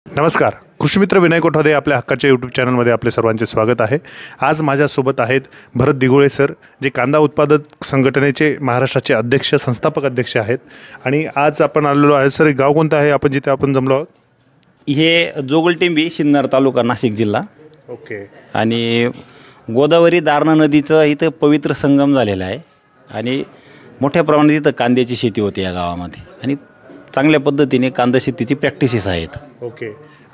नमस्कार. कृषीमित्र विनय कोठावदे आपल्या हक्काच्या यूट्यूब चॅनलमध्ये आपले सर्वांचे स्वागत आहे. आज माझ्यासोबत आहेत भरत दिघोळे सर, जे कांदा उत्पादक संघटनेचे महाराष्ट्राचे अध्यक्ष, संस्थापक अध्यक्ष आहेत. आणि आज आपण आलेलो आहे. सर, गाव कोणतं आहे आपण जिथे आपण जमलो आहोत? हे जोगलटेंबी, सिन्नर तालुका, नाशिक जिल्हा. ओके. आणि गोदावरी दारणा नदीचं इथं पवित्र संगम झालेला आहे आणि मोठ्या प्रमाणात इथं कांद्याची शेती होते या गावामध्ये आणि चांगल्या पद्धतीने कांदा शेतीची प्रॅक्टिसेस आहेत. ओके.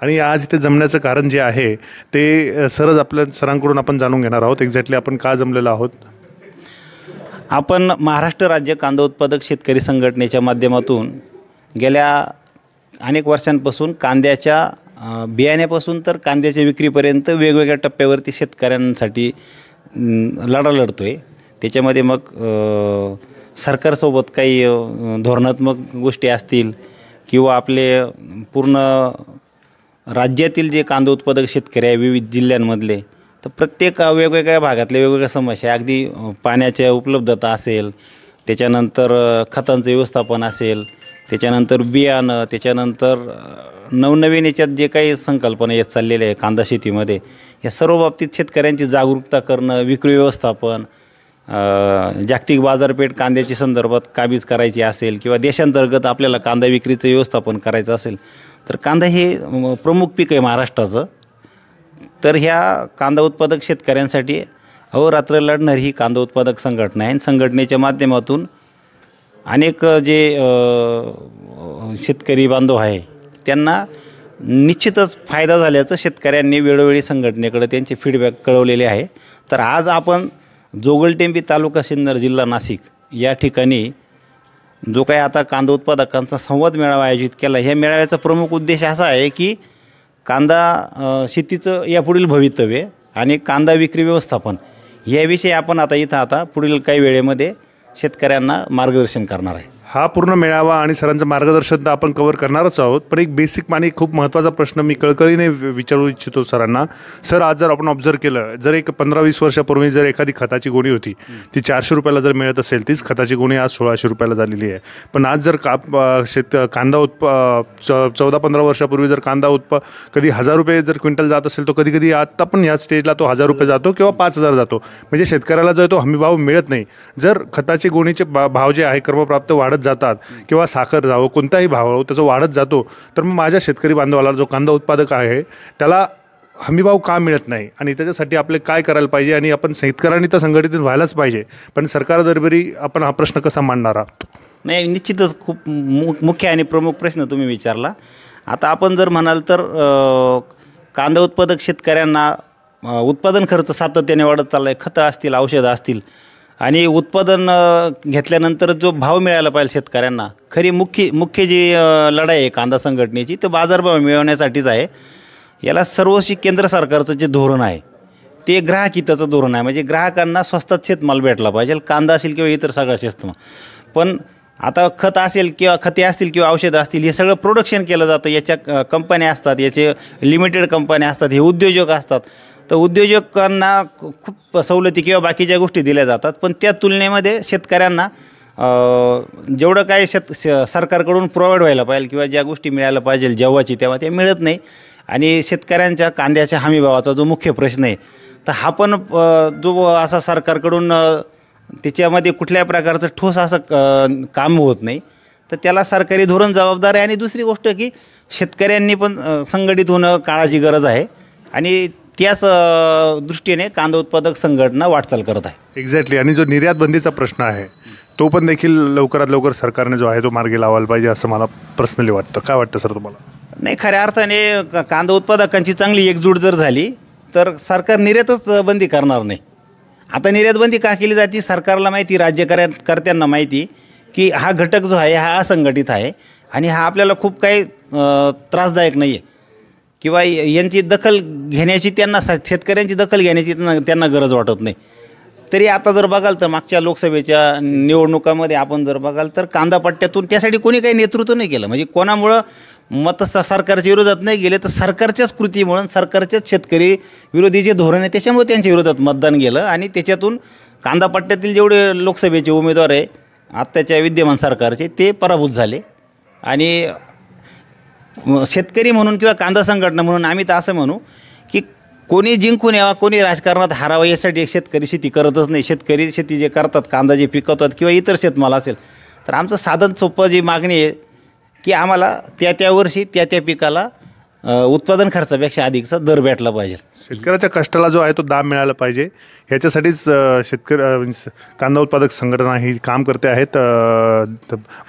आणि आज इथे जमण्याचं कारण जे आहे ते सरच आपल्या सरांकडून आपण जाणून घेणार आहोत. एक्झॅक्टली आपण का जमलेलो आहोत? आपण महाराष्ट्र राज्य कांदा उत्पादक शेतकरी संघटनेच्या माध्यमातून गेल्या अनेक वर्षांपासून कांद्याच्या बियाण्यापासून तर कांद्याच्या विक्रीपर्यंत वेगवेगळ्या टप्प्यावरती शेतकऱ्यांसाठी लढा लढतो आहे. त्याच्यामध्ये मग सरकारसोबत काही धोरणात्मक गोष्टी असतील किंवा आपले पूर्ण राज्यातील जे कांदा उत्पादक शेतकरी आहे विविध जिल्ह्यांमधले, तर प्रत्येक वेगवेगळ्या भागातल्या वेगवेगळ्या समस्या, अगदी पाण्याच्या उपलब्धता असेल, त्याच्यानंतर खतांचं व्यवस्थापन असेल, त्याच्यानंतर बियाणं, त्याच्यानंतर नवनवीन याच्यात जे काही संकल्पना येत चाललेल्या आहे कांदा शेतीमध्ये, या सर्व बाबतीत शेतकऱ्यांची जागरूकता करणं, विक्री व्यवस्थापन, जागतिक बाजारपेठ कांद्याची संदर्भात काबीज करायची असेल किंवा देशांतर्गत आपल्याला कांदा विक्रीचं व्यवस्थापन करायचं असेल, तर कांदा हे प्रमुख पीक आहे महाराष्ट्राचं. तर ह्या कांदा उत्पादक शेतकऱ्यांसाठी अहोरात्र लढणारी ही कांदा उत्पादक संघटना आहे. संघटनेच्या माध्यमातून अनेक जे शेतकरी बांधव आहे त्यांना निश्चितच फायदा झाल्याचं शेतकऱ्यांनी वेळोवेळी संघटनेकडे त्यांचे फीडबॅक कळवलेले आहे. तर आज आपण जोगलटेंबी, तालुका सिन्नर, जिल्हा नाशिक या ठिकाणी जो काही आता कांदा उत्पादकांचा संवाद मेळावा आयोजित केला, ह्या मेळाव्याचा प्रमुख उद्देश असा आहे की कांदा शेतीचं यापुढील भवितव्य आणि कांदा विक्री व्यवस्थापन याविषयी आपण आता पुढील काही वेळेमध्ये शेतकऱ्यांना मार्गदर्शन करणार आहे. हा पूर्ण मेळावा आणि सरांचं मार्गदर्शन तर आपण कव्हर करणारच आहोत. पण एक बेसिक आणि खूप महत्त्वाचा प्रश्न मी कळकळीने विचारू इच्छितो सरांना. सर, आज जर आपण ऑब्झर्व केलं, जर एक 15-20 वर्षापूर्वी जर एखादी खताची गोणी होती ती 400 रुपयाला जर मिळत असेल, तीच खताची गोणी आज 1600 रुपयाला झालेली आहे. पण आज जर कांदा 14-15 वर्षापूर्वी जर कांदा कधी 1000 रुपये जर क्विंटल जात असेल, तो कधी आत्ता पण ह्या स्टेजला तो 1000 रुपये जातो किंवा 5000 जातो. म्हणजे शेतकऱ्याला जो आहे तो हमीभाव मिळत नाही. जर खताची गोणीचे भाव जे आहे क्रमप्राप्त वाढत जातात किंवा साखर जावं, कोणताही भाव त्याचा वाढत जातो, तर मग माझ्या शेतकरी बांधवाला, जो कांदा उत्पादक आहे, त्याला हमीभाव का मिळत नाही आणि त्याच्यासाठी आपले काय करायला पाहिजे? आणि आपण शेतकऱ्यांनी तर संघटित व्हायलाच पाहिजे, पण सरकार दरबारी आपण हा प्रश्न कसा मांडणार आहोत? नाही, निश्चितच खूप मुख्य आणि प्रमुख प्रश्न तुम्ही विचारला. आता आपण जर म्हणाल तर कांदा उत्पादक शेतकऱ्यांना उत्पादन खर्च सातत्याने वाढत चालला आहे. खतं असतील, औषधं असतील आणि उत्पादन घेतल्यानंतर जो भाव मिळायला पाहिजे शेतकऱ्यांना, खरी मुख्य जी लढाई आहे कांदा संघटनेची, तर बाजारभाव मिळवण्यासाठीच आहे. याला सर्वस्वी केंद्र सरकारचं जे धोरण आहे ते ग्राहक हिताचं धोरण आहे. म्हणजे ग्राहकांना स्वस्तात शेतमाल भेटला पाहिजे, कांदा असेल किंवा इतर सगळा शेतमाल. पण आता खत असेल किंवा खते असतील किंवा औषधं असतील, हे सगळं प्रोडक्शन केलं जातं. याच्या कंपन्या असतात, याचे लिमिटेड कंपन्या असतात, हे उद्योजक असतात. तर उद्योजकांना खूप सवलती किंवा बाकीच्या गोष्टी दिल्या जातात, पण त्या तुलनेमध्ये शेतकऱ्यांना जेवढं काय सरकारकडून प्रोव्हाइड व्हायला पाहिजे किंवा ज्या गोष्टी मिळायला पाहिजे जेव्हाची तेव्हा ते मिळत नाही. आणि शेतकऱ्यांच्या कांद्याच्या हमीभावाचा जो मुख्य प्रश्न आहे, तर हा पण जो असा सरकारकडून त्याच्यामध्ये कुठल्या प्रकारचं ठोस असं काम होत नाही, तर त्याला सरकारी धोरण जबाबदार आहे. आणि दुसरी गोष्ट की शेतकऱ्यांनी पण संघटित होणं काळाची गरज आहे आणि त्याच दृष्टीने कांदा उत्पादक संघटना वाटचाल करत आहे. एक्झॅक्टली. आणि जो निर्यात बंदीचा प्रश्न आहे तो पण देखील लवकरात लवकर सरकारने जो आहे तो मार्गी लावायला पाहिजे, असं मला पर्सनली वाटतं. काय वाटतं सर तुम्हाला? नाही, खऱ्या अर्थाने कांदा उत्पादकांची चांगली एकजूट जर झाली तर सरकार निर्यातच बंदी करणार नाही. आता निर्यात बंदी का केली जाते? सरकारला माहिती, राज्यकर्त्यांना माहिती की हा घटक जो आहे हा असंघटित आहे आणि हा आपल्याला खूप काही त्रासदायक नाही आहे किंवा यांची दखल घेण्याची, त्यांना शेतकऱ्यांची दखल घेण्याची त्यांना गरज वाटत नाही. तरी आता जर बघाल तर मागच्या लोकसभेच्या निवडणुकामध्ये आपण जर बघाल तर कांदा पट्ट्यातून त्यासाठी कोणी काही नेतृत्व नाही केलं. म्हणजे कोणामुळं मत सरकारच्या विरोधात नाही गेले, तर सरकारच्याच कृतीमुळे, सरकारच्याच शेतकरी विरोधी जे धोरण आहे त्याच्यामुळे त्यांच्या विरोधात मतदान गेलं आणि त्याच्यातून कांदा पट्ट्यातील जेवढे लोकसभेचे उमेदवार आहे आत्ताच्या विद्यमान सरकारचे ते पराभूत झाले. आणि शेतकरी म्हणून किंवा कांदा संघटना म्हणून आम्ही तर असं म्हणू की कोणी जिंकून यावा, कोणी राजकारणात हारावं यासाठी एक शेतकरी शेती करतच नाही. शेतकरी शेती जे करतात, कांदा जे पिकवतात किंवा इतर शेतमाल असेल, तर आमचं साधन सोपं जी मागणी आहे की आम्हाला त्या वर्षी त्या पिकाला उत्पादन खर्चापेक्षा अधिकचा दर भेटला पाहिजे. शेतकऱ्याच्या कष्टाला जो आहे तो दाम मिळाला पाहिजे, ह्याच्यासाठीच कांदा उत्पादक संघटना ही काम करते आहेत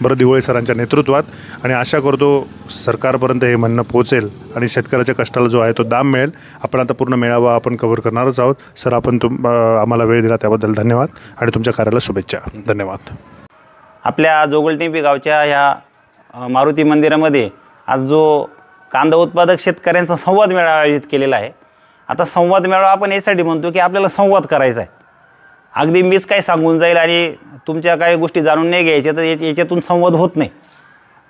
भरत दिघोळे सरांच्या नेतृत्वात. आणि आशा करतो सरकारपर्यंत हे म्हणणं पोहोचेल आणि शेतकऱ्याच्या कष्टाला जो आहे तो दाम मिळेल. आपण आता पूर्ण मेळावा आपण कव्हर करणारच आहोत. सर, आपण आम्हाला वेळ दिला त्याबद्दल धन्यवाद आणि तुमच्या कार्याला शुभेच्छा. धन्यवाद. आपल्या जोगलटेंबी गावच्या ह्या मारुती मंदिरामध्ये आज जो कांदा उत्पादक शेतकऱ्यांचा संवाद मेळावा आयोजित केलेला आहे. आता संवाद मेळावा आपण यासाठी म्हणतो की आपल्याला संवाद करायचा आहे. अगदी मीच काय सांगून जाईल आणि तुमच्या काही गोष्टी जाणून नाही घ्यायच्या तर याच्यातून संवाद होत नाही.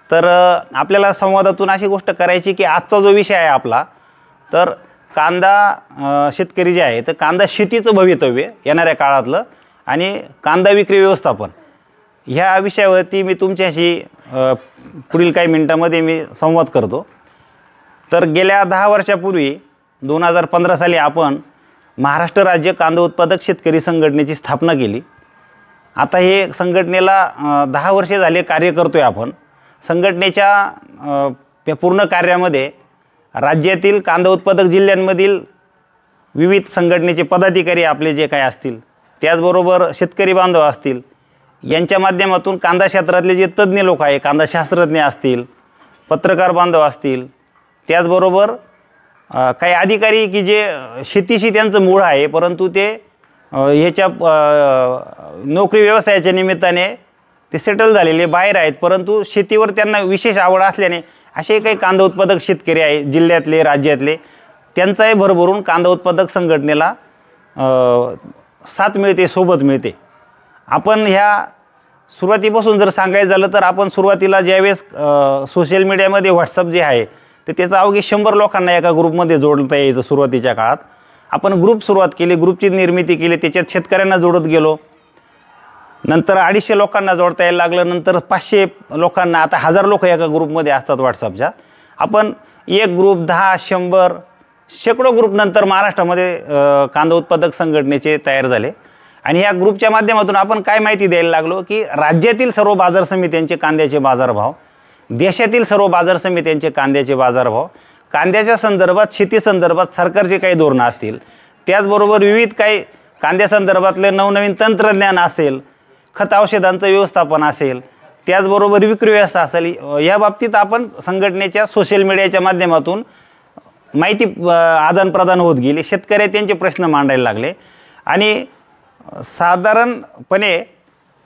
तर आपल्याला संवादातून अशी गोष्ट करायची की आजचा जो विषय आहे आपला, तर कांदा शेतकरी जे आहे तर कांदा शेतीचं भवितव्य येणाऱ्या काळातलं आणि कांदा विक्री व्यवस्थापन ह्या विषयावरती मी तुमच्याशी पुढील काही मिनटामध्ये मी संवाद करतो. तर गेल्या 10 वर्षापूर्वी 2015 साली आपण महाराष्ट्र राज्य कांदा उत्पादक शेतकरी संघटनेची स्थापना केली. आता हे संघटनेला 10 वर्षे झाले कार्य करतो आहे आपण. संघटनेच्या पूर्ण कार्यामध्ये राज्यातील कांदा उत्पादक जिल्ह्यांमधील विविध संघटनेचे पदाधिकारी आपले जे काही असतील, त्याचबरोबर शेतकरी बांधव असतील, यांच्या माध्यमातून कांदा क्षेत्रातले जे तज्ज्ञ लोक आहे, कांदा शास्त्रज्ञ असतील, पत्रकार बांधव असतील, त्याचबरोबर काही अधिकारी की जे शेतीशी त्यांचं मूळ आहे परंतु ते ह्याच्या नोकरी व्यवसायाच्या निमित्ताने ते सेटल झालेले बाहेर आहेत, परंतु शेतीवर त्यांना विशेष आवड असल्याने असे काही कांदा उत्पादक शेतकरी आहे जिल्ह्यातले, राज्यातले, त्यांचाही भरभरून कांदा उत्पादक संघटनेला साथ मिळते, सोबत मिळते. आपण ह्या सुरुवातीपासून जर सांगायचं झालं तर आपण सुरुवातीला ज्यावेळेस सोशल मीडियामध्ये व्हॉट्सअप जे आहे तर त्याचं अवघी 100 लोकांना एका ग्रुपमध्ये जोडता यायचं. सुरुवातीच्या काळात आपण ग्रुप सुरुवात केली, ग्रुपची निर्मिती केली, त्याच्यात शेतकऱ्यांना जोडत गेलो. नंतर 250 लोकांना जोडता यायला लागलं, नंतर 500 लोकांना, आता 1000 लोक एका ग्रुपमध्ये असतात व्हॉट्सअपच्या. आपण एक ग्रुप 10, 100, शेकडो ग्रुप नंतर महाराष्ट्रामध्ये कांदा उत्पादक संघटनेचे तयार झाले. आणि या ग्रुपच्या माध्यमातून आपण काय माहिती द्यायला लागलो की राज्यातील सर्व बाजार समित्यांचे कांद्याचे बाजारभाव, देशातील सर्व बाजार समित्यांचे कांद्याचे बाजारभाव, कांद्याच्या संदर्भात, शेती संदर्भात सरकारचे काही धोरणं असतील, त्याचबरोबर विविध काही कांद्यासंदर्भातले नवनवीन तंत्रज्ञान असेल, खत औषधांचं व्यवस्थापन असेल, त्याचबरोबर विक्री व्यवस्था असेल, या बाबतीत आपण संघटनेच्या सोशल मीडियाच्या माध्यमातून माहिती आदानप्रदान होत गेली. शेतकरी त्यांचे प्रश्न मांडायला लागले आणि साधारणपणे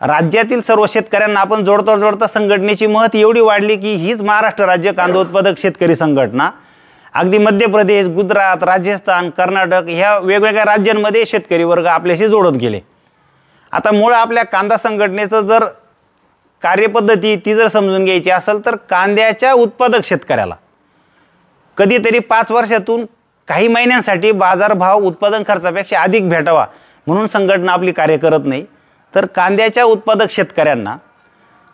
राज्यातील सर्व शेतकऱ्यांना आपण जोडता जोडता संघटनेची महत्त्व एवढी वाढली की हीच महाराष्ट्र राज्य कांदा उत्पादक शेतकरी संघटना अगदी मध्य प्रदेश, गुजरात, राजस्थान, कर्नाटक ह्या वेगवेगळ्या राज्यांमध्ये शेतकरी वर्ग आपल्याशी जोडत गेले. आता मूळ आपल्या कांदा संघटनेचं जर कार्यपद्धती ती जर समजून घ्यायची असेल तर कांद्याच्या उत्पादक शेतकऱ्याला कधीतरी 5 वर्षातून काही महिन्यांसाठी बाजारभाव उत्पादन खर्चापेक्षा अधिक भेटावा म्हणून संघटना आपली कार्य करत नाही, तर कांद्याच्या उत्पादक शेतकऱ्यांना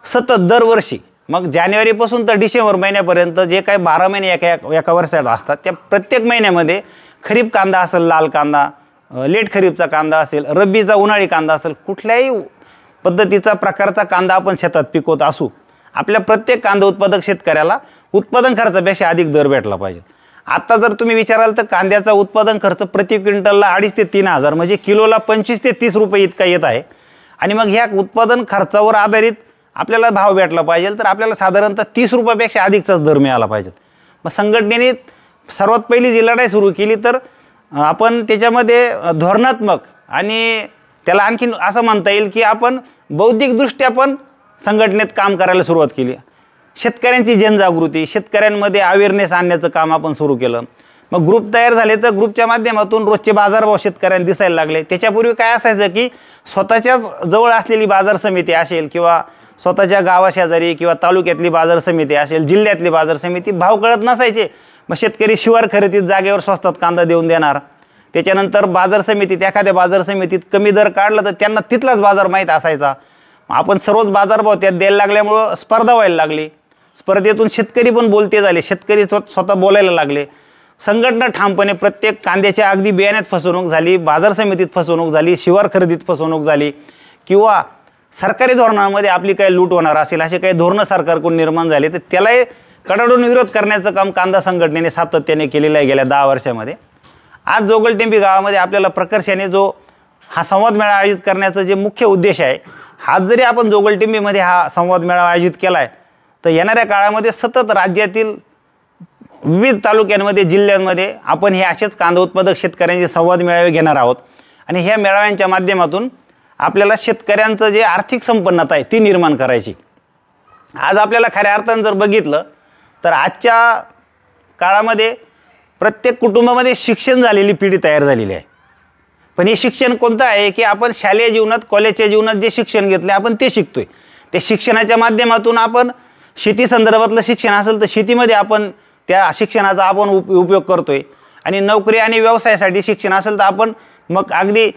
सतत दरवर्षी, मग जानेवारीपासून तर डिसेंबर महिन्यापर्यंत जे काही 12 महिने एका वर्षात असतात, त्या प्रत्येक महिन्यामध्ये खरीप कांदा असेल, लाल कांदा, लेट खरीपचा कांदा असेल, रब्बीचा उन्हाळी कांदा असेल, कुठल्याही पद्धतीचा प्रकारचा कांदा आपण शेतात पिकवत असू, आपल्या प्रत्येक कांदा उत्पादक शेतकऱ्याला उत्पादन खर्चापेक्षा अधिक दर भेटला पाहिजे. आता जर तुम्ही विचाराल तर कांद्याचा उत्पादन खर्च प्रति क्विंटलला 2,500 ते 3,000 म्हणजे किलोला 25 ते 30 रुपये इतका येत आहे. आणि मग ह्या उत्पादन खर्चावर आधारित आपल्याला भाव भेटला पाहिजे तर आपल्याला साधारणतः 30 रुपयापेक्षा अधिकचाच दर मिळाला पाहिजे. मग संघटनेने सर्वात पहिली जी लढाई सुरू केली तर आपण त्याच्यामध्ये धोरणात्मक आणि त्याला आणखीन असं म्हणता येईल की आपण बौद्धिकदृष्ट्या पण संघटनेत काम करायला सुरुवात केली. शेतकऱ्यांची जनजागृती, शेतकऱ्यांमध्ये अवेअरनेस आणण्याचं काम आपण सुरू केलं. मग ग्रुप तयार झाले तर ग्रुपच्या माध्यमातून रोजचे बाजारभाव शेतकऱ्यांना दिसायला लागले. त्याच्यापूर्वी काय असायचं की स्वतःच्याच जवळ असलेली बाजार समिती असेल किंवा स्वतःच्या गावाशेजारी किंवा तालुक्यातली बाजार समिती असेल, जिल्ह्यातली बाजार समिती भाव कळत नसायचे. मग शेतकरी शिवार खरेदीत जागेवर स्वस्तात कांदा देऊन देणार. त्याच्यानंतर बाजार समितीत, एखाद्या बाजार समितीत कमी दर काढला तर त्यांना तिथलाच बाजार माहीत असायचा. आपण सर्वच बाजारभाव त्यात द्यायला लागल्यामुळं स्पर्धा व्हायला लागली. स्पर्धेतून शेतकरी पण बोलते झाले, शेतकरी स्वतः बोलायला लागले. संघटना ठामपणे प्रत्येक कांद्याच्या अगदी बियाण्यात फसवणूक झाली, बाजार समितीत फसवणूक झाली, शिवार खरेदीत फसवणूक झाली किंवा सरकारी धोरणामध्ये आपली काही लूट होणार असेल असे काही धोरणं सरकारकडून निर्माण झाले, तर त्यालाही कडाडून विरोध करण्याचं काम कांदा संघटनेने सातत्याने केलेलं आहे गेल्या 10 वर्षामध्ये. आज जोगलटेंबी गावामध्ये आपल्याला प्रकर्षाने जो हा संवाद मेळावा आयोजित करण्याचा जे मुख्य उद्देश आहे, आज जरी आपण जोगलटेंबीमध्ये हा संवाद मेळावा आयोजित केला आहे, तर येणाऱ्या काळामध्ये सतत राज्यातील विविध तालुक्यांमध्ये, जिल्ह्यांमध्ये आपण हे असेच कांदा उत्पादक शेतकऱ्यांचे संवाद मेळावे घेणार आहोत. आणि ह्या मेळाव्यांच्या माध्यमातून आपल्याला शेतकऱ्यांचं जे आर्थिक संपन्नता आहे ती निर्माण करायची. आज आपल्याला खऱ्या अर्थानं जर बघितलं तर आजच्या काळामध्ये प्रत्येक कुटुंबामध्ये शिक्षण झालेली पिढी तयार झालेली आहे. पण हे शिक्षण कोणतं आहे की आपण शालेय जीवनात, कॉलेजच्या जीवनात जे शिक्षण घेतले आपण ते शिकतोय. ते शिक्षणाच्या माध्यमातून आपण शेती संदर्भातलं शिक्षण असेल तर शेतीमध्ये आपण त्या शिक्षणाचा आपण उपयोग करतोय. आणि नोकरी आणि व्यवसायासाठी शिक्षण असेल तर आपण मग अगदी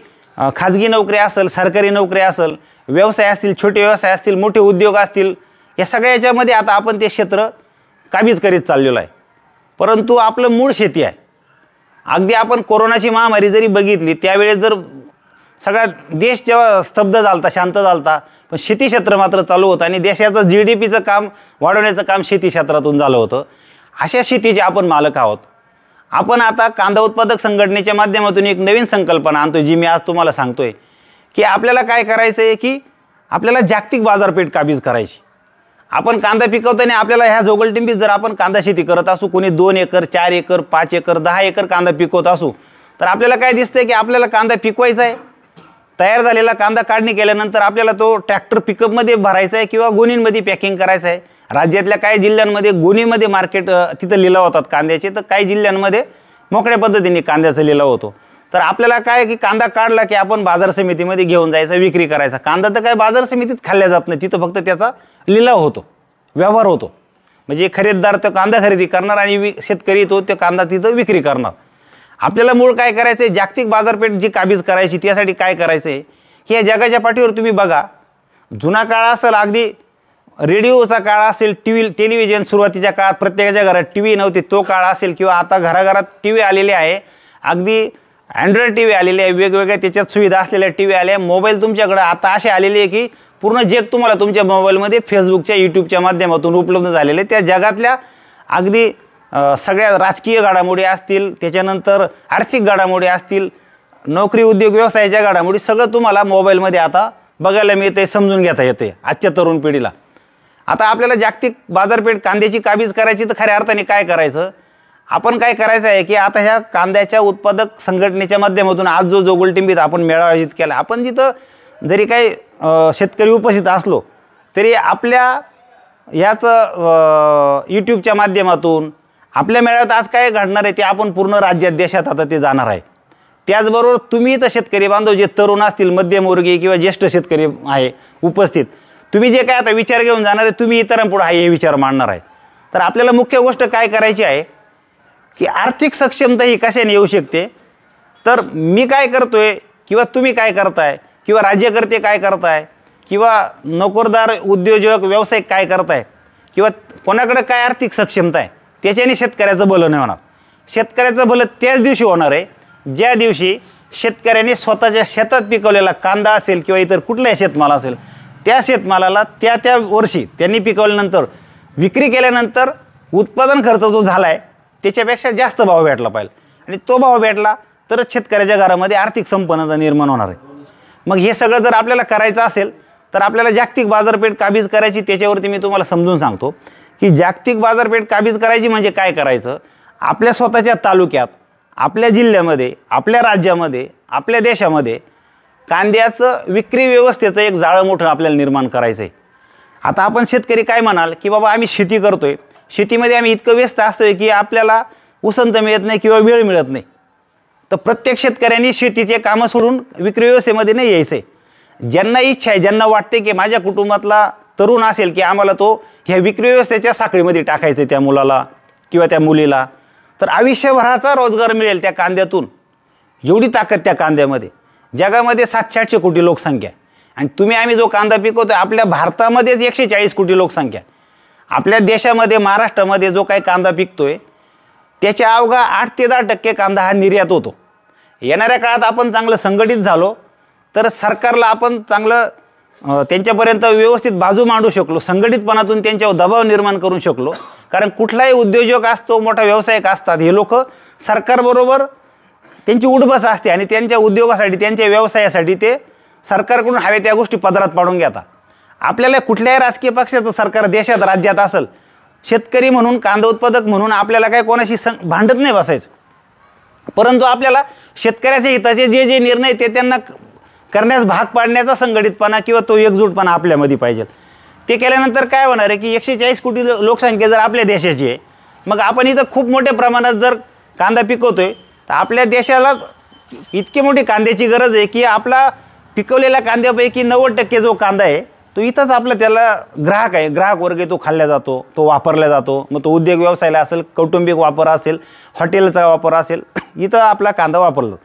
खाजगी नोकरी असेल, सरकारी नोकरी असेल, व्यवसाय असतील, छोटे व्यवसाय असतील, मोठे उद्योग असतील, या सगळ्याच्यामध्ये आता आपण ते क्षेत्र काबीज करीत चाललेलो आहे. परंतु आपलं मूळ शेती आहे. अगदी आपण कोरोनाची महामारी जरी बघितली त्यावेळेस जर सगळा देश जेव्हा स्तब्ध झालता, शांत झालता, पण शेती क्षेत्र मात्र चालू होतं आणि देशाचं GDPचं काम वाढवण्याचं काम शेती क्षेत्रातून झालं होतं. अशा शेतीचे आपण मालक आहोत. आपण आता कांदा उत्पादक संघटनेच्या माध्यमातून एक नवीन संकल्पना आणतोय, जी मी आज तुम्हाला सांगतोय की आपल्याला काय करायचं आहे की आपल्याला जागतिक बाजारपेठ काबीज करायची. आपण कांदा पिकवताना आपल्याला ह्या जोगलटेंबीत जर आपण कांदा शेती करत असू, कोणी 2 एकर, 4 एकर, 5 एकर, 10 एकर कांदा पिकवत असू, तर आपल्याला काय दिसतंय की आपल्याला कांदा पिकवायचा आहे. तयार झालेला कांदा काढणी केल्यानंतर आपल्याला तो ट्रॅक्टर पिकअपमध्ये भरायचा आहे किंवा गोणींमध्ये पॅकिंग करायचं आहे. राज्यातल्या काही जिल्ह्यांमध्ये गोणीमध्ये मार्केट तिथं लिलाव होतात कांद्याचे, तर काही जिल्ह्यांमध्ये मोकळ्या पद्धतीने कांद्याचा लिलाव होतो. तर आपल्याला काय की कांदा काढला की आपण बाजार समितीमध्ये घेऊन जायचा, विक्री करायचा. कांदा तर काय बाजार समितीत खाल्ल्या जात नाही, तिथं फक्त त्याचा लिलाव होतो, व्यवहार होतो. म्हणजे खरेदीदार तो कांदा खरेदी करणार आणि शेतकरी तो कांदा तिथं विक्री करणार. आपल्याला मूळ काय करायचं आहे, जागतिक बाजारपेठ जी काबीज करायची, त्यासाठी काय करायचं आहे की या जगाच्या पाठीवर तुम्ही बघा, जुना काळ असेल, अगदी रेडिओचा काळ असेल, टेलिव्हिजन सुरुवातीच्या काळात प्रत्येकाच्या घरात TV नव्हते, तो काळ असेल, किंवा आता घराघरात TV आलेले आहे, अगदी अँड्रॉइड TV आलेले आहे, वेगवेगळ्या त्याच्यात सुविधा असलेल्या TV आल्या. मोबाईल तुमच्याकडे आता असे आलेले आहे की पूर्ण जग तुम्हाला तुमच्या मोबाईलमध्ये फेसबुकच्या, यूट्यूबच्या माध्यमातून उपलब्ध झालेले. त्या जगातल्या अगदी सगळ्या राजकीय घडामोडी असतील, त्याच्यानंतर आर्थिक घडामोडी असतील, नोकरी उद्योग व्यवसायाच्या घडामोडी, सगळं तुम्हाला मोबाईलमध्ये आता बघायला मिळते, समजून घेता येते आजच्या तरुण पिढीला. आता आपल्याला जागतिक बाजारपेठ कांद्याची काबीज करायची, तर खऱ्या अर्थाने काय करायचं, आपण काय करायचं आहे की आता ह्या कांद्याच्या उत्पादक संघटनेच्या माध्यमातून आज जो जोगलटेंबीत आपण मेळावा आयोजित केला, आपण जिथं जरी काही शेतकरी उपस्थित असलो तरी आपल्या ह्याच यूट्यूबच्या माध्यमातून आपल्या मेळाव्यात आज काय घडणार आहे ते आपण पूर्ण राज्यात, देशात आता ते जाणार आहे. त्याचबरोबर तुम्ही तर शेतकरी बांधव जे तरुण असतील, मध्यमवर्गीय किंवा ज्येष्ठ शेतकरी आहे उपस्थित, तुम्ही जे काय आता विचार घेऊन जाणार आहे, तुम्ही इतरांपुढे हे विचार मांडणार आहे. तर आपल्याला मुख्य गोष्ट काय करायची आहे की आर्थिक सक्षमता ही कशाने येऊ शकते, तर मी काय करतोय किंवा तुम्ही काय करताय किंवा राज्यकर्ते काय करताय किंवा नोकरदार, उद्योजक, व्यावसायिक काय करताय किंवा कोणाकडे काय आर्थिक सक्षमता आहे, त्याच्याने शेतकऱ्याचं भलं नाही होणार. शेतकऱ्याचं भलं त्याच दिवशी होणार आहे ज्या दिवशी शेतकऱ्याने स्वतःच्या शेतात पिकवलेला कांदा असेल किंवा इतर कुठलाही शेतमाल असेल, त्या शेतमालाला त्या वर्षी त्यांनी पिकवल्यानंतर विक्री केल्यानंतर उत्पादन खर्च जो झाला आहे त्याच्यापेक्षा जास्त भाव भेटला पाहिजे. आणि तो भाव भेटला तरच शेतकऱ्याच्या घरामध्ये आर्थिक संपन्नता निर्माण होणार आहे. मग हे सगळं जर आपल्याला करायचं असेल तर आपल्याला जागतिक बाजारपेठ काबीज करायची. त्याच्यावरती मी तुम्हाला समजून सांगतो की जागतिक बाजारपेठ काबीज करायची म्हणजे काय करायचं. आपल्या स्वतःच्या तालुक्यात, आपल्या जिल्ह्यामध्ये, आपल्या राज्यामध्ये, आपल्या देशामध्ये कांद्याचं विक्री व्यवस्थेचं एक जाळं मोठं आपल्याला निर्माण करायचं आहे. आता आपण शेतकरी काय म्हणाल की बाबा आम्ही शेती करतोय, शेतीमध्ये आम्ही इतकं व्यस्त असतोय की आपल्याला उसंत मिळत नाही किंवा वेळ मिळत नाही. तर प्रत्येक शेतकऱ्यांनी शेतीचे कामं सोडून विक्री व्यवस्थेमध्ये नाही यायचं आहे. ज्यांना इच्छा आहे, ज्यांना वाटते की माझ्या कुटुंबातला तरुण असेल की आम्हाला तो ह्या विक्री व्यवस्थेच्या साखळीमध्ये टाकायचं आहे त्या मुलाला किंवा त्या मुलीला, तर आयुष्यभराचा रोजगार मिळेल त्या कांद्यातून. एवढी ताकद त्या कांद्यामध्ये. जगामध्ये 700-800 कोटी लोकसंख्या आहे आणि आम्ही जो कांदा पिकवतो आपल्या भारतामध्येच 140 कोटी लोकसंख्या. आपल्या देशामध्ये महाराष्ट्रामध्ये जो काही कांदा पिकतोय त्याच्या अवघा 8 ते 10% कांदा हा निर्यात होतो. येणाऱ्या काळात आपण चांगलं संघटित झालो तर सरकारला आपण चांगलं त्यांच्यापर्यंत व्यवस्थित बाजू मांडू शकलो, संघटितपणातून त्यांच्यावर दबाव निर्माण करू शकलो. कारण कुठलाही उद्योजक असतो, मोठा व्यावसायिक असतात, हे लोक सरकारबरोबर त्यांची उठबस असते आणि त्यांच्या उद्योगासाठी त्यांच्या व्यवसायासाठी ते सरकारकडून हवे त्या गोष्टी पदरात पाडून घेतात. आपल्याला कुठल्याही राजकीय पक्षाचं सरकार देशात राज्यात असेल, शेतकरी म्हणून कांदा उत्पादक म्हणून आपल्याला काय कोणाशी भांडत नाही बसायचं, परंतु आपल्याला शेतकऱ्याच्या हिताचे जे जे निर्णय ते त्यांना करण्यास भाग पाडण्याचा संघटितपणा किंवा तो एकजूटपणा आपल्यामध्ये पाहिजे. ते केल्यानंतर काय होणार आहे की 140 कोटी लोकसंख्या जर आपल्या देशाची आहे, मग आपण इथं खूप मोठ्या प्रमाणात जर कांदा पिकवतोय तर आपल्या देशालाच इतकी मोठी कांद्याची गरज आहे की आपला पिकवलेल्या कांद्यापैकी 90% जो कांदा आहे तो इथंच आपला त्याला ग्राहक आहे, ग्राहक वर्ग आहे, तो खाल्ला जातो, तो वापरला जातो. मग तो उद्योग व्यवसायाला असेल, कौटुंबिक वापर असेल, हॉटेलचा वापर असेल, इथं आपला कांदा वापरला.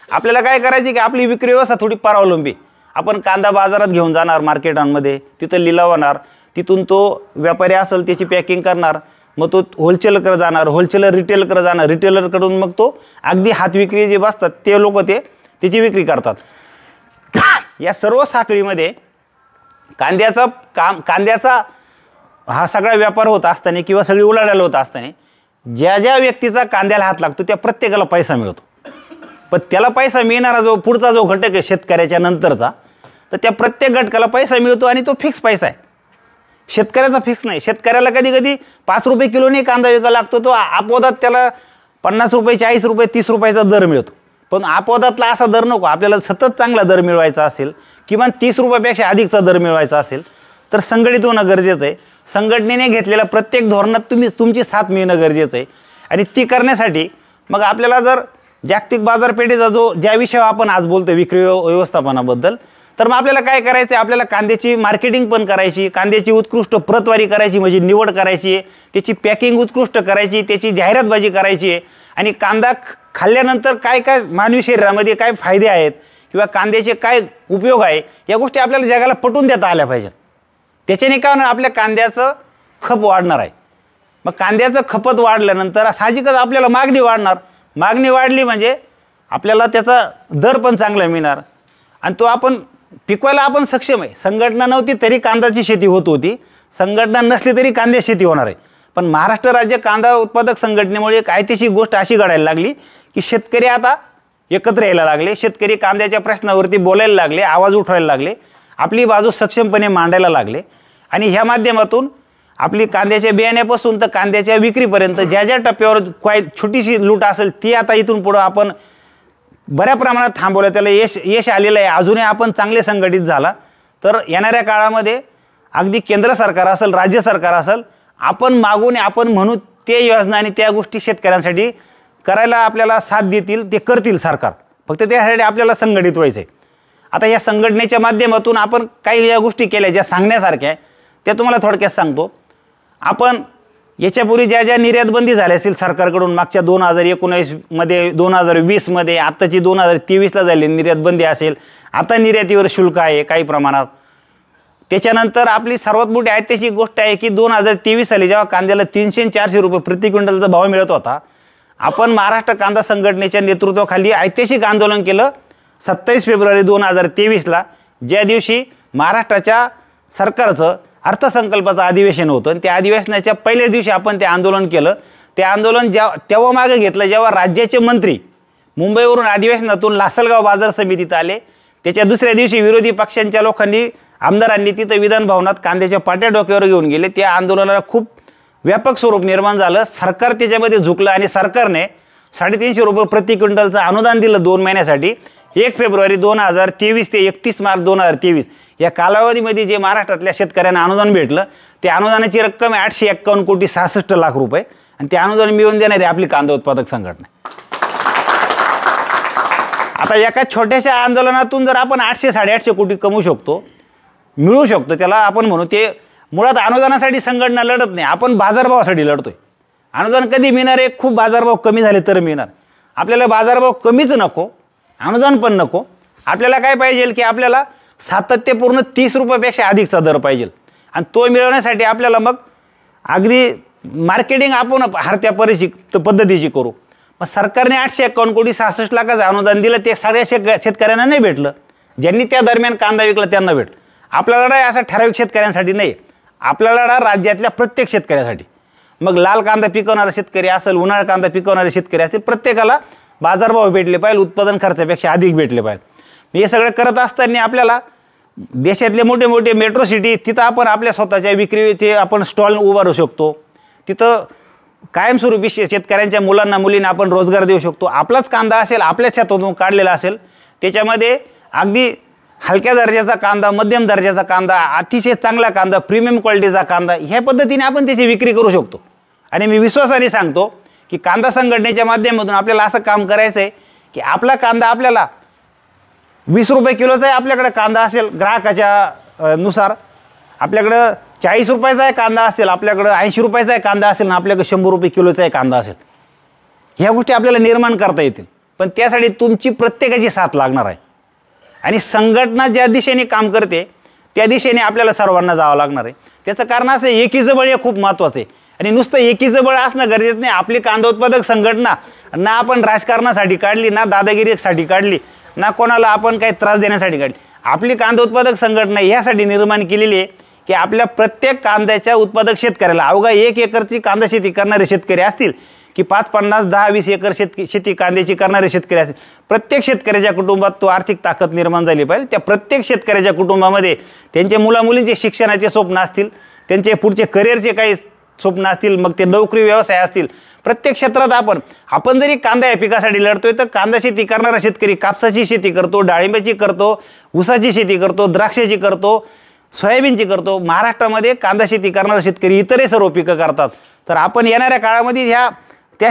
आपल्याला काय करायची की आपली विक्री व्यवस्था थोडी परावलंबी. आपण कांदा बाजारात घेऊन जाणार, मार्केटांमध्ये तिथं लिलाव होणार, तिथून तो व्यापारी असेल त्याची पॅकिंग करणार, मग तो होलसेलकडे जाणार, होलसेलर रिटेलकडे जाणार, रिटेलरकडून मग तो अगदी हात विक्री जे बसतात ते लोक त्याची विक्री करतात. या सर्व साखळीमध्ये कांद्याचा हा सगळा व्यापार होत असताना किंवा सगळी उलाढाल होत असताना ज्या ज्या व्यक्तीचा कांद्याला हात लागतो त्या प्रत्येकाला पैसा मिळतो. पण त्याला पैसा मिळणारा जो पुढचा जो घटक आहे शेतकऱ्याच्या नंतरचा, तर त्या प्रत्येक घटकाला पैसा मिळतो आणि तो फिक्स पैसा आहे. शेतकऱ्याचा फिक्स नाही. शेतकऱ्याला कधी कधी 5 रुपये किलोने कांदा विकायला लागतो, तो आपवदात त्याला 50 रुपये, 40 रुपये, 30 रुपयाचा दर मिळतो. पण आपवदातला असा दर नको. आपल्याला सतत चांगला दर मिळवायचा असेल, किमान 30 रुपयापेक्षा अधिकचा दर मिळवायचा असेल तर संघटित होणं गरजेचं आहे. संघटनेने घेतलेल्या प्रत्येक धोरणात तुमची साथ मिळणं गरजेचं आहे. आणि ती करण्यासाठी मग आपल्याला जर जागतिक बाजारपेठेचा ज्या विषयावर आपण आज बोलतो विक्री व्यवस्थापनाबद्दल, तर मग आपल्याला काय करायचं आहे, आपल्याला कांद्याची मार्केटिंग पण करायची, कांद्याची उत्कृष्ट प्रतवारी करायची म्हणजे निवड करायची आहे, त्याची पॅकिंग उत्कृष्ट करायची, त्याची जाहिरातबाजी करायची आहे. आणि कांदा खाल्ल्यानंतर काय काय मानवी शरीरामध्ये काय फायदे आहेत किंवा कांद्याचे काय उपयोग आहे या गोष्टी आपल्याला जगाला पटवून देता आल्या पाहिजेत. त्याच्याने काय होणार, आपल्या कांद्याचं खप वाढणार आहे. मग कांद्याचं खपत वाढल्यानंतर साहजिकच आपल्याला मागणी वाढणार. मागणी वाढली म्हणजे आपल्याला त्याचा दर पण चांगला मिळणार आणि तो आपण पिकवायला आपण सक्षम आहे. संघटना नव्हती तरी कांद्याची शेती होत होती, संघटना नसली तरी कांद्या शेती होणार आहे. पण महाराष्ट्र राज्य कांदा उत्पादक संघटनेमुळे एक ऐतिहासिक गोष्ट अशी घडायला लागली की शेतकरी आता एकत्र यायला लागले, शेतकरी कांद्याच्या प्रश्नावरती बोलायला लागले, आवाज उठवायला लागले, आपली बाजू सक्षमपणे मांडायला लागले. आणि ह्या माध्यमातून आपली कांद्याच्या बियाण्यापासून तर कांद्याच्या विक्रीपर्यंत ज्या ज्या टप्प्यावर काय छोटीशी लूट असेल ती आता इथून पुढं आपण बऱ्या प्रमाणात थांबवलं, त्याला यश आलेलं आहे. अजूनही आपण चांगले संघटित झाला तर येणाऱ्या काळामध्ये अगदी केंद्र सरकार असेल, राज्य सरकार असेल, आपण मागून आपण म्हणू ते योजना आणि त्या गोष्टी शेतकऱ्यांसाठी करायला आपल्याला साथ देतील, ते करतील सरकार. फक्त त्यासाठी आपल्याला संघटित व्हायचं आहे. आता या संघटनेच्या माध्यमातून आपण काही या गोष्टी केल्या ज्या सांगण्यासारख्या आहे त्या तुम्हाला थोडक्यात सांगतो. आपण याच्यापूर्वी ज्या ज्या निर्यातबंदी झाल्या असतील सरकारकडून मागच्या 2019मध्ये, 2020मध्ये, आत्ताची 2023ला झाली निर्यातबंदी असेल, आता निर्यातीवर शुल्क आहे काही प्रमाणात. त्याच्यानंतर आपली सर्वात मोठी ऐतिहासिक गोष्ट आहे की 2023 साली जेव्हा कांद्याला 300 आणि 400 रुपये प्रति क्विंटलचा भाव मिळत होता, आपण महाराष्ट्र कांदा संघटनेच्या नेतृत्वाखाली ऐतिहासिक आंदोलन केलं 27 फेब्रुवारी 2023ला, ज्या दिवशी महाराष्ट्राच्या सरकारचं अर्थसंकल्पाचं अधिवेशन होतं. आणि त्या अधिवेशनाच्या पहिल्याच दिवशी आपण ते आंदोलन केलं. ते आंदोलन तेव्हा मागे घेतलं जेव्हा राज्याचे मंत्री मुंबईवरून अधिवेशनातून लासलगाव बाजार समितीत आले. त्याच्या दुसऱ्या दिवशी विरोधी पक्षांच्या लोकांनी, आमदारांनी तिथं विधान भवनात कांद्याच्या पाट्या डोक्यावर घेऊन गेले. त्या आंदोलनाला खूप व्यापक स्वरूप निर्माण झालं. सरकार त्याच्यामध्ये झुकलं आणि सरकारने 350 रुपये प्रति क्विंटलचं अनुदान दिलं 2 महिन्यासाठी. 1 फेब्रुवारी 2023 ते 31 मार्च 2023 या कालावधीमध्ये जे महाराष्ट्रातल्या शेतकऱ्यांना अनुदान भेटलं ते अनुदानाची रक्कम आहे 851 कोटी 66 लाख रुपये. आणि ते अनुदान मिळवून देणारी आपली कांदा उत्पादक संघटना. आता एका छोट्याशा आंदोलनातून जर आपण 800-850 कोटी कमवू शकतो, मिळू शकतो, त्याला आपण म्हणू ते मुळात अनुदानासाठी संघटना लढत नाही, आपण बाजारभावासाठी लढतोय. अनुदान कधी मिळणार आहे, खूप बाजारभाव कमी झाले तर मिळणार. आपल्याला बाजारभाव कमीच नको, अनुदान पण नको. आपल्याला काय पाहिजे की आपल्याला सातत्यपूर्ण 30 रुपयापेक्षा अधिकचा दर पाहिजे. आणि तो मिळवण्यासाठी आपल्याला मग अगदी मार्केटिंग आपण हरत्या पद्धतीची करू. मग सरकारने 851 कोटी 66 लाखाचं अनुदान दिलं, ते सगळ्या शेतकऱ्यांना नाही भेटलं. ज्यांनी त्या दरम्यान कांदा विकला त्यांना भेटलं. आपला लढा असा ठराविक शेतकऱ्यांसाठी नाही, आपला लढा राज्यातल्या प्रत्येक शेतकऱ्यासाठी. मग लाल कांदा पिकवणारा शेतकरी असेल, उन्हाळ कांदा पिकवणारे शेतकरी असेल, प्रत्येकाला बाजारभाव भेटले पाहिजे, उत्पादन खर्चापेक्षा अधिक भेटले पाहिजे. हे सगळं करत असताना आपल्याला देशातले मोठे मोठे मेट्रो सिटी, तिथं आपण आपल्या स्वतःच्या विक्रीचे आपण स्टॉल उभारू शकतो. तिथं कायमस्वरूपी शेतकऱ्यांच्या मुलांना मुलींना आपण रोजगार देऊ शकतो. आपलाच कांदा असेल, आपल्याच शेतातून काढलेला असेल, त्याच्यामध्ये अगदी हलक्या दर्जाचा कांदा, मध्यम दर्जाचा कांदा, अतिशय चांगला कांदा, प्रीमियम क्वालिटीचा कांदा, ह्या पद्धतीने आपण त्याची विक्री करू शकतो. आणि मी विश्वासाने सांगतो की कांदा संघटनेच्या माध्यमातून आपल्याला असं काम करायचं आहे की आपला कांदा आपल्याला 20 रुपये किलोचा आपल्याकडे कांदा असेल, ग्राहकाच्या नुसार आपल्याकडं 40 रुपयाचा आहे कांदा असेल, आपल्याकडं 80 रुपयाचा आहे कांदा असेल, आणि आपल्याकडे 100 रुपये किलोचा आहे कांदा असेल. ह्या गोष्टी आपल्याला निर्माण करता येतील, पण त्यासाठी तुमची प्रत्येकाची साथ लागणार आहे. आणि संघटना ज्या दिशेने काम करते त्या दिशेने आपल्याला सर्वांना जावं लागणार आहे. त्याचं कारण असं एकीचं बळ हे खूप महत्त्वाचं आहे. आणि नुसतं एकीचं बळ असणं गरजेचं नाही. आपली कांदा उत्पादक संघटना ना आपण राजकारणासाठी काढली, ना दादागिरीसाठी काढली, ना कोणाला आपण काही त्रास देण्यासाठी काढली. आपली कांदा उत्पादक संघटना यासाठी निर्माण केलेली आहे की आपल्या प्रत्येक कांद्याच्या उत्पादक शेतकऱ्याला, अवघा 1 एकरची कांदा शेती करणारे शेतकरी असतील की 5, 50, 10, 20 एकर शेती कांद्याची करणारे शेतकरी असतील, प्रत्येक शेतकऱ्याच्या कुटुंबात तो आर्थिक ताकद निर्माण झाली पाहिजे. त्या प्रत्येक शेतकऱ्याच्या कुटुंबामध्ये त्यांचे मुलामुलींचे शिक्षणाचे स्वप्न असतील, त्यांचे पुढचे करिअरचे काही स्वप्न असतील, मग ते नोकरी व्यवसाय असतील, प्रत्येक क्षेत्रात आपण जरी कांदा या पिकासाठी लढतोय, तर कांदा शेती करणारा शेतकरी कापसाची शेती करतो, डाळिंबाची करतो, ऊसाची शेती करतो, द्राक्षाची करतो, सोयाबीनची करतो. महाराष्ट्रामध्ये कांदा शेती करणारा शेतकरी इतरही सर्व पिकं करतात. तर आपण येणाऱ्या काळामध्ये त्या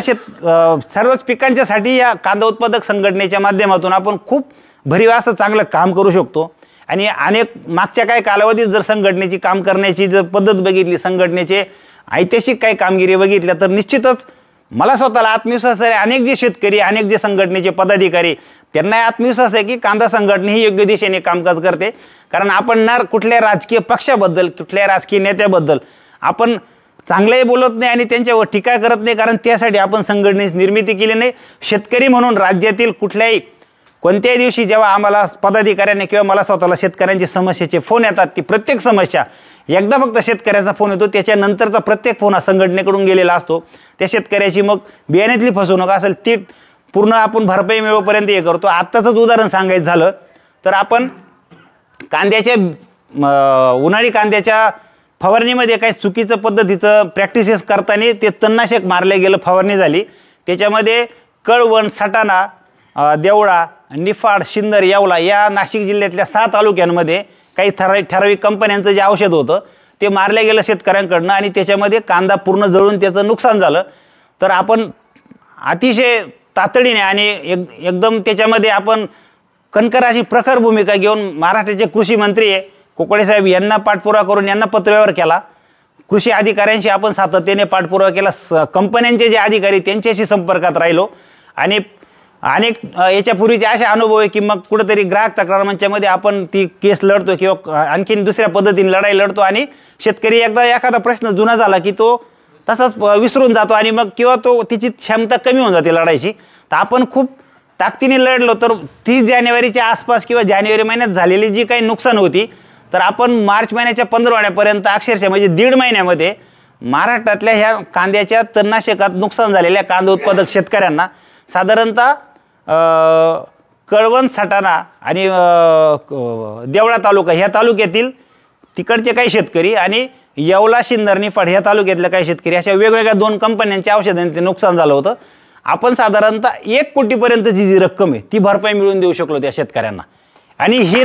सर्वच पिकांच्यासाठी या कांदा उत्पादक संघटनेच्या माध्यमातून आपण खूप भरीव असं चांगलं काम करू शकतो. आणि अनेक मागच्या काही कालावधीत जर संघटनेची काम करण्याची जर पद्धत बघितली, संघटनेचे ऐतिहासिक काही कामगिरी बघितल्या, तर निश्चितच मला स्वतःला आत्मविश्वास आहे. अनेक जे शेतकरी, अनेक जे संघटनेचे पदाधिकारी, त्यांना आत्मविश्वास आहे की कांदा संघटना ही योग्य दिशेने कामकाज करते. कारण आपण ना कुठल्या राजकीय पक्षाबद्दल, कुठल्या राजकीय नेत्याबद्दल आपण चांगलंही बोलत नाही आणि त्यांच्यावर टीका करत नाही, कारण त्यासाठी आपण संघटनेची निर्मिती केली नाही. शेतकरी म्हणून राज्यातील कोणत्याही दिवशी जेव्हा आम्हाला पदाधिकाऱ्यांनी किंवा मला स्वतःला शेतकऱ्यांच्या समस्येचे फोन येतात, ती प्रत्येक समस्या एकदा फक्त शेतकऱ्याचा फोन येतो, त्याच्यानंतरचा प्रत्येक फोन हा संघटनेकडून गेलेला असतो. त्या शेतकऱ्याची मग बियाण्यातली फसवणूक असेल ती पूर्ण आपण भरपाई मिळवपर्यंत हे करतो. आत्ताचंच उदाहरण सांगायचं झालं तर आपण उन्हाळी कांद्याच्या फवारणीमध्ये काही चुकीचं पद्धतीचं प्रॅक्टिसेस करताना ते तणनाशक मारले गेलं, फवारणी झाली. त्याच्यामध्ये कळवण, सटाणा, देवळा, निफाड, शिंदर, येवला या नाशिक जिल्ह्यातल्या 6 तालुक्यांमध्ये काही ठराविक कंपन्यांचं जे औषध होतं ते मारलं गेलं शेतकऱ्यांकडनं, आणि त्याच्यामध्ये कांदा पूर्ण जळून त्याचं नुकसान झालं. तर आपण अतिशय तातडीने आणि एकदम त्याच्यामध्ये आपण कणखर प्रखर भूमिका घेऊन महाराष्ट्राचे कृषी मंत्री कोकळे साहेब यांना पाठपुरावा करून यांना पत्रव्यवहार केला. कृषी अधिकाऱ्यांशी आपण सातत्याने पाठपुरावा केला. कंपन्यांचे जे अधिकारी त्यांच्याशी संपर्कात राहिलो. आणि अनेक याच्यापूर्वीचे असे अनुभव आहे की मग कुठंतरी ग्राहक तक्रार मंचामध्ये आपण ती केस लढतो किंवा आणखीन दुसऱ्या पद्धतीने लढाई लढतो, आणि शेतकरी एखादा प्रश्न जुना झाला की तो तसाच विसरून जातो, आणि मग किंवा तिची क्षमता कमी होऊन जाते लढायची. तर आपण खूप ताकदीने लढलो तर 30 जानेवारीच्या आसपास किंवा जानेवारी महिन्यात झालेली जी काही नुकसान होती, तर आपण मार्च महिन्याच्या 15 अक्षरशः म्हणजे 1.5 महिन्यामध्ये महाराष्ट्रातल्या ह्या कांद्याच्या तणनाशकात नुकसान झालेल्या कांदा उत्पादक शेतकऱ्यांना साधारणतः कळवण, सटाणा आणि देवळा तालुका ह्या तालुक्यातील तिकडचे काही शेतकरी आणि येवला, शिंदर, निफाड ह्या तालुक्यातल्या काही शेतकरी अशा वेगवेगळ्या 2 कंपन्यांच्या औषधांनी ते नुकसान झालं होतं. आपण साधारणतः 1 कोटीपर्यंतची जी रक्कम आहे ती भरपाई मिळवून देऊ शकलो त्या शेतकऱ्यांना. आणि ही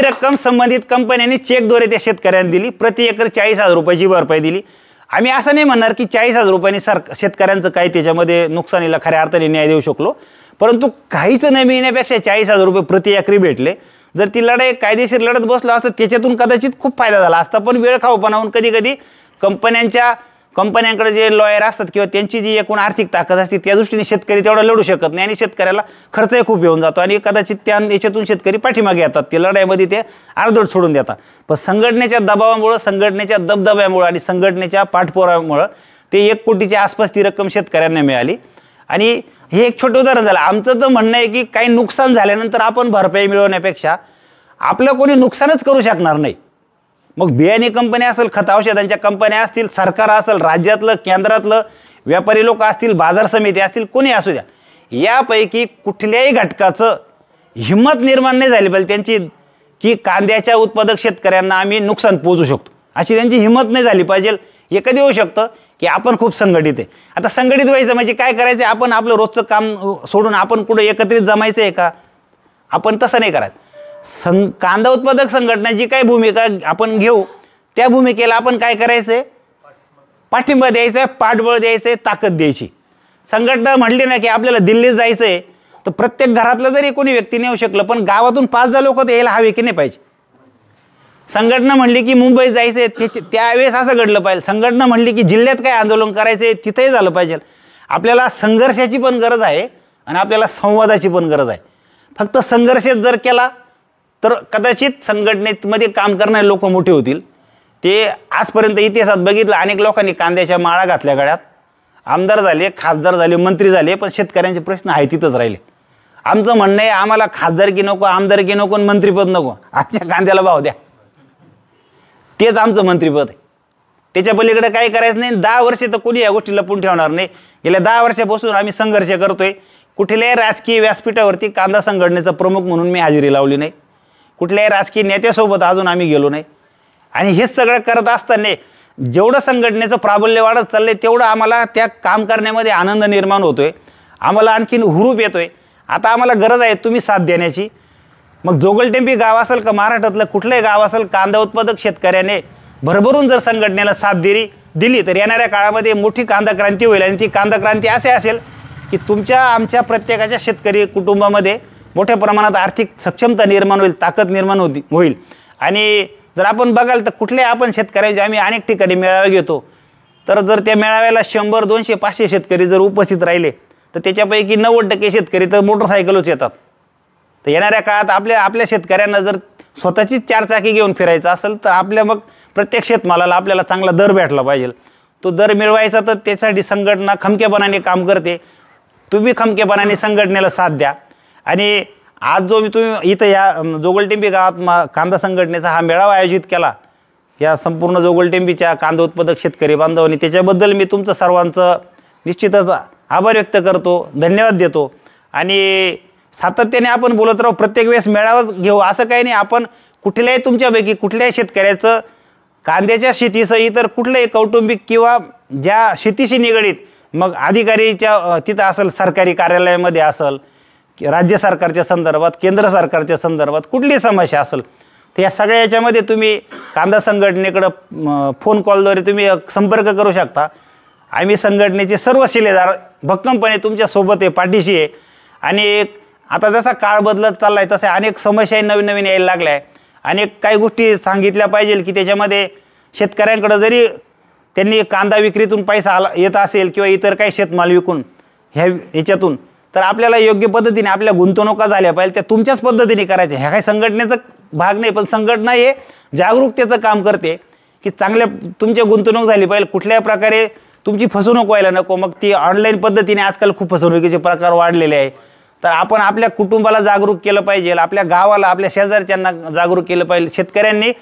रक्कम संबंधित कंपन्यांनी चेकद्वारे त्या शेतकऱ्यांना दिली. प्रति एकर 40,000 रुपयाची भरपाई दिली. आम्ही असं नाही म्हणणार की 40,000 रुपयांनी शेतकऱ्यांचं काही त्याच्यामध्ये नुकसानीला खऱ्या अर्थाने न्याय देऊ शकलो, परंतु काहीच न मिळण्यापेक्षा 40,000 रुपये प्रति एकरी भेटले. जर ती लढाई कायदेशीर लढत बसलो असतं त्याच्यातून कदाचित खूप फायदा झाला असता. पण वेळ खाऊपणाहून कधी कधी कंपन्यांकडे जे लॉयर असतात किंवा त्यांची जी एकूण आर्थिक ताकद असते त्या दृष्टीने शेतकरी तेवढा लढू शकत नाही आणि शेतकऱ्याला खर्चही खूप येऊन जातो आणि कदाचित त्या याच्यातून शेतकरी पाठीमागे येतात, ते लढाईमध्ये ते अर्धवट सोडून देतात. पण संघटनेच्या दबावामुळं, संघटनेच्या दबदब्यामुळं आणि संघटनेच्या पाठपुराव्यामुळं ते 1 कोटीच्या आसपास ती रक्कम शेतकऱ्यांना मिळाली. आणि हे एक छोटं उदाहरण झालं. आमचं तर म्हणणं आहे की काही नुकसान झाल्यानंतर आपण भरपाई मिळवण्यापेक्षा आपलं कोणी नुकसानच करू शकणार नाही. मग बियाणे कंपन्या असेल, खत औषधांच्या कंपन्या असतील, सरकार असेल, राज्यातलं केंद्रातलं, व्यापारी लोक असतील, बाजार समिती असतील, कोणी असू द्या, यापैकी कुठल्याही घटकाचं हिंमत निर्माण नाही झाली पाहिजे त्यांची की कांद्याच्या उत्पादक शेतकऱ्यांना आम्ही नुकसान पोहोचू शकतो, अशी त्यांची हिंमत नाही झाली पाहिजे. हे कधी होऊ शकतं की आपण खूप संघटित आहे. आता संघटित व्हायचं म्हणजे काय करायचं, आपण आपलं रोजचं काम सोडून आपण कुठं एकत्रित जमायचं आहे का? आपण तसं नाही करायचं. कांदा उत्पादक संघटना जी काही भूमिका आपण घेऊ त्या भूमिकेला आपण काय करायचं आहे, पाठिंबा द्यायचा आहे, पाठबळ द्यायचं आहे, ताकद द्यायची. संघटना म्हणली ना की आपल्याला दिल्लीत जायचं आहे, तर प्रत्येक घरातलं जरी कोणी व्यक्ती नाही येऊ शकलं पण गावातून 5-10 लोक तर यायला हवे की नाही पाहिजे. संघटना म्हणली की मुंबईत जायचं आहे, त्यावेळेस असं घडलं पाहिजे. संघटना म्हणली की जिल्ह्यात काय आंदोलन करायचं आहे तिथंही झालं पाहिजे. आपल्याला संघर्षाची पण गरज आहे आणि आपल्याला संवादाची पण गरज आहे. फक्त संघर्ष जर केला तर कदाचित संघटनेमध्ये काम करणारे लोक मोठे होतील. ते आजपर्यंत इतिहासात बघितलं, अनेक लोकांनी कांद्याच्या माळा घातल्या गळ्यात, आमदार झाले, खासदार झाले, मंत्री झाले, पण शेतकऱ्यांचे प्रश्न आहे तिथंच राहिले. आमचं म्हणणं आहे आम्हाला खासदारकी नको, आमदारकी नको, मंत्रीपद नको, आजच्या कांद्याला भाव द्या, तेच आमचं मंत्रीपद आहे. त्याच्या पलीकडे काय करायचं नाही. 10 वर्षे तर कोणी या गोष्टी लपून ठेवणार नाही. गेल्या 10 वर्षापासून आम्ही संघर्ष करतोय. कुठल्याही राजकीय व्यासपीठावरती कांदा संघटनेचा प्रमुख म्हणून मी हजेरी लावली नाही. कुठल्याही राजकीय नेत्यासोबत अजून आम्ही गेलो नाही. आणि हेच सगळं करत असताना जेवढं संघटनेचं प्राबल्य वाढत चाललंय तेवढं आम्हाला त्या काम करण्यामध्ये आनंद निर्माण होतोय, आम्हाला आणखीन हुरूप येतोय. आता आम्हाला गरज आहे तुम्ही साथ देण्याची. मग जोगलटेंबी गाव असेल का महाराष्ट्रातलं कुठलंही गाव असेल, कांदा उत्पादक शेतकऱ्याने भरभरून जर संघटनेला साथ दिली तर येणाऱ्या काळामध्ये मोठी कांदा क्रांती होईल. आणि ती कांदा क्रांती असे असेल की तुमच्या आमच्या प्रत्येकाच्या शेतकरी कुटुंबामध्ये मोठ्या प्रमाणात आर्थिक सक्षमता निर्माण होईल, ताकद निर्माण होईल. आणि जर आपण बघाल तर कुठल्याही आपण शेतकऱ्यांचे आम्ही अनेक ठिकाणी मेळावे घेतो, तर जर त्या मेळाव्याला 100, 200, 500 शेतकरी जर उपस्थित राहिले तर त्याच्यापैकी 90% शेतकरी तर मोटरसायकलच येतात. तर येणाऱ्या काळात आपल्या शेतकऱ्यांना जर स्वतःचीच 4 चाकी घेऊन फिरायचं असेल तर आपल्या मग प्रत्येक शेतमालाला आपल्याला चांगला दर भेटला पाहिजे. तो दर मिळवायचा तर त्यासाठी संघटना खमकेपणाने काम करते. तुम्ही खमकेपणाने संघटनेला साथ द्या. आणि आज जो तुम्ही इथं या जोगलटेंबी गावात कांदा संघटनेचा हा मेळावा आयोजित केला, या संपूर्ण जोगलटेंबीच्या कांदा उत्पादक शेतकरी बांधवांनी, त्याच्याबद्दल मी तुमचं सर्वांचं निश्चितच आभार व्यक्त करतो, धन्यवाद देतो. आणि सातत्याने आपण बोलत राहू, प्रत्येक वेळेस मेळावाच घेऊ असं काही नाही. आपण कुठल्याही तुमच्यापैकी कुठल्याही शेतकऱ्याचं कांद्याच्या शेतीसह इतर कुठल्याही कौटुंबिक किंवा ज्या शेतीशी निगडीत मग अधिकारीच्या तिथं असेल, सरकारी कार्यालयामध्ये असेल, राज्य सरकारच्या संदर्भात, केंद्र सरकारच्या संदर्भात कुठलीही समस्या असेल तर या सगळ्या याच्यामध्ये तुम्ही कांदा संघटनेकडं फोन कॉलद्वारे तुम्ही संपर्क करू शकता. आम्ही संघटनेचे सर्व शिलेदार भक्कमपणे तुमच्यासोबत आहे, पाठीशी आहे. आणि आता जसा काळ बदलत चालला आहे तसे अनेक समस्या नवीन यायला लागल्या आहे. अनेक काही गोष्टी सांगितल्या पाहिजे की त्याच्यामध्ये शेतकऱ्यांकडं जरी त्यांनी कांदा विक्रीतून पैसा येत असेल किंवा इतर काही शेतमाल विकून ह्याच्यातून, तर आपल्याला योग्य पद्धतीने आपल्या गुंतवणुका झाल्या पाहिजे, त्या तुमच्याच पद्धतीने करायच्या. ह्या काही संघटनेचा भाग नाही, पण संघटना हे जागरूकतेचं काम करते की चांगल्या तुमची गुंतवणूक झाली पाहिजे, कुठल्या प्रकारे तुमची फसवणूक व्हायला नको. मग ती ऑनलाईन पद्धतीने आजकाल खूप फसवणुकीचे प्रकार वाढलेले आहे. तर आपण आपल्या कुटुंबाला जागरूक केलं पाहिजे, आपल्या गावाला, आपल्या शेजारच्यांना जागरूक केलं पाहिजे. शेतकऱ्यांनी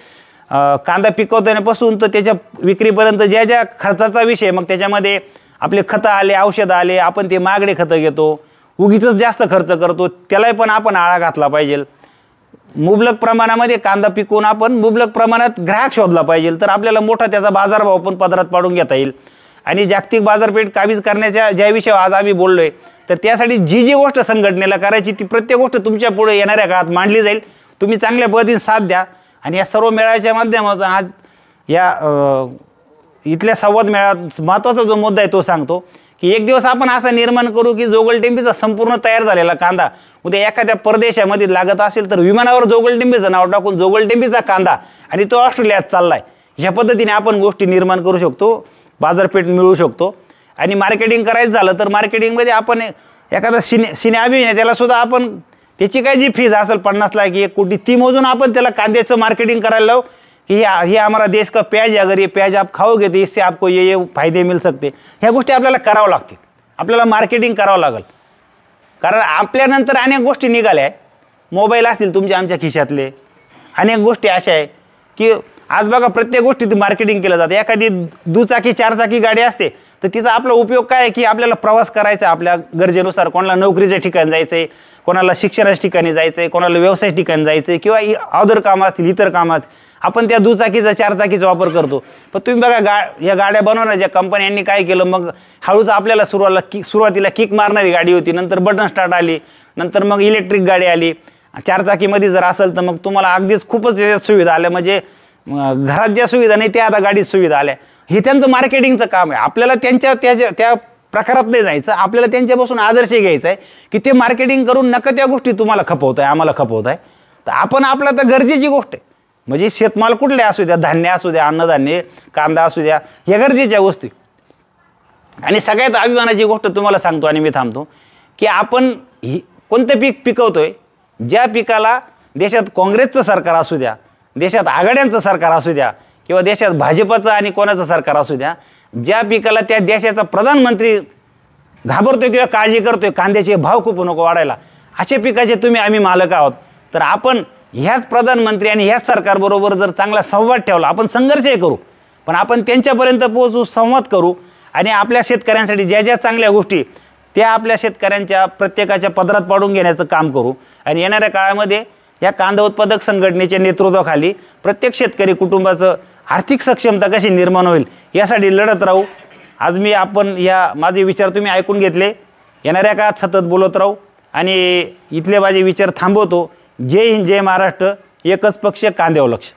कांदा पिकवतानापासून तर त्याच्या विक्रीपर्यंत ज्या खर्चाचा विषय, मग त्याच्यामध्ये आपले खतं आले, औषधं आले, आपण ते महागडे खतं घेतो, उगीच जास्त खर्च करतो, त्यालाही पण आपण आळा घातला पाहिजे. मुबलक प्रमाणामध्ये कांदा पिकवून आपण मुबलक प्रमाणात ग्राहक शोधला पाहिजे, तर आपल्याला मोठा त्याचा बाजारभाव पण पदरात पाडून घेता येईल. आणि जागतिक बाजारपेठ काबीज करण्याच्या ज्या विषयावर आज आम्ही बोललो आहे, तर त्यासाठी जी गोष्ट संघटनेला करायची ती प्रत्येक गोष्ट तुमच्या पुढे येणाऱ्या काळात मांडली जाईल. तुम्ही चांगल्या पद्धतीने साथ द्या. आणि या सर्व मेळाव्याच्या माध्यमातून आज या इथल्या संवाद मेळाव्यात महत्त्वाचा जो मुद्दा आहे तो सांगतो की एक दिवस आपण असं निर्माण करू की जोगलटेंबीचा संपूर्ण तयार झालेला कांदा उद्या एखाद्या परदेशामध्ये लागत असेल तर विमानावर जोगलटेंबीचं नाव टाकून जोगलटेंबीचा कांदा आणि तो ऑस्ट्रेलियात चाललाय, ह्या पद्धतीने आपण गोष्टी निर्माण करू शकतो. बाजारपेठ मिळवू शकतो. आणि मार्केटिंग करायचं झालं तर मार्केटिंगमध्ये आपण एखादा सिने अभिनेत्याला सुद्धा आपण त्याची काय जी फीज असेल 50 लाख 1 कोटी ती मोजून आपण त्याला कांद्याचं मार्केटिंग करायला लावू की ये हमारा देश का प्याज है, अगर ये प्याज आप खाओगे तो इससे आपको ये फायदे मिल सकते. ह्या गोष्टी आपल्याला करावं लागतील. आपल्याला मार्केटिंग करावं लागेल. कारण आपल्यानंतर अनेक गोष्टी निघाल्या आहे. मोबाईल असतील तुमच्या आमच्या खिशातले, अनेक गोष्टी अशा आहे की आज बघा प्रत्येक गोष्टीत मार्केटिंग केलं जातं. एखादी दुचाकी 4 चाकी गाडी असते तर तिचा आपला उपयोग काय आहे की आपल्याला प्रवास करायचा आपल्या गरजेनुसार. कोणाला नोकरीच्या ठिकाणी जायचं आहे, कोणाला शिक्षणाच्या ठिकाणी जायचं आहे, कोणाला व्यवसाय ठिकाणी जायचं आहे किंवा अदर कामं असतील, इतर कामं असतील, आपण त्या दुचाकीचा 4 चाकीचा वापर करतो. पण तुम्ही बघा या गाड्या बनवण्याच्या कंपन्यांनी काय केलं, मग हळूच आपल्याला सुरुवातीला किक मारणारी गाडी होती, नंतर बटन स्टार्ट आली, नंतर मग इलेक्ट्रिक गाडी आली. 4 चाकीमध्ये जर असेल तर मग तुम्हाला अगदीच खूपच त्याच्यात सुविधा आल्या. म्हणजे घरात ज्या सुविधा नाही त्या आता गाडीत सुविधा आल्या. हे त्यांचं मार्केटिंगचं काम आहे. आपल्याला त्या प्रकारात नाही जायचं. आपल्याला त्यांच्यापासून आदर्श घ्यायचा आहे की ते मार्केटिंग करून नका त्या गोष्टी तुम्हाला खपवत आहे, आम्हाला खपवत आहे. तर आपण आपला तर गरजेची गोष्ट आहे. म्हणजे शेतमाल कुठले असू द्या, धान्य असू द्या, अन्नधान्य, कांदा असू द्या, या गरजेच्या गोष्टी. आणि सगळ्यात अभिमानाची गोष्ट तुम्हाला सांगतो आणि मी थांबतो की आपण कोणतं पीक पिकवतोय, ज्या पिकाला देशात काँग्रेसचं सरकार असू द्या, देशात आघाड्यांचं सरकार असू द्या किंवा देशात भाजपचं आणि कोणाचं सरकार असू द्या, ज्या पिकाला त्या देशाचा प्रधानमंत्री घाबरतोय किंवा काळजी करतोय कांद्याचे भाव खूप नको वाढायला, अशा पिकाचे आम्ही मालक आहोत. तर आपण ह्याच प्रधानमंत्री आणि ह्याच सरकारबरोबर जर चांगला संवाद ठेवला, आपण संघर्षही करू पण आपण त्यांच्यापर्यंत पोहोचू, संवाद करू आणि आपल्या शेतकऱ्यांसाठी ज्या ज्या चांगल्या गोष्टी त्या आपल्या शेतकऱ्यांच्या प्रत्येकाच्या पदरात पाडून घेण्याचं काम करू. आणि येणाऱ्या काळामध्ये या कांदा उत्पादक संघटनेच्या नेतृत्वाखाली प्रत्येक शेतकरी कुटुंबाचं आर्थिक सक्षमता कशी निर्माण होईल यासाठी लढत राहू. आज माझे विचार तुम्ही ऐकून घेतले. येणाऱ्या काळात सतत बोलत राहू आणि इथले माझे विचार थांबवतो. जय हिंद, जय महाराष्ट्र. एकच पक्ष, कांद्यावर लक्ष.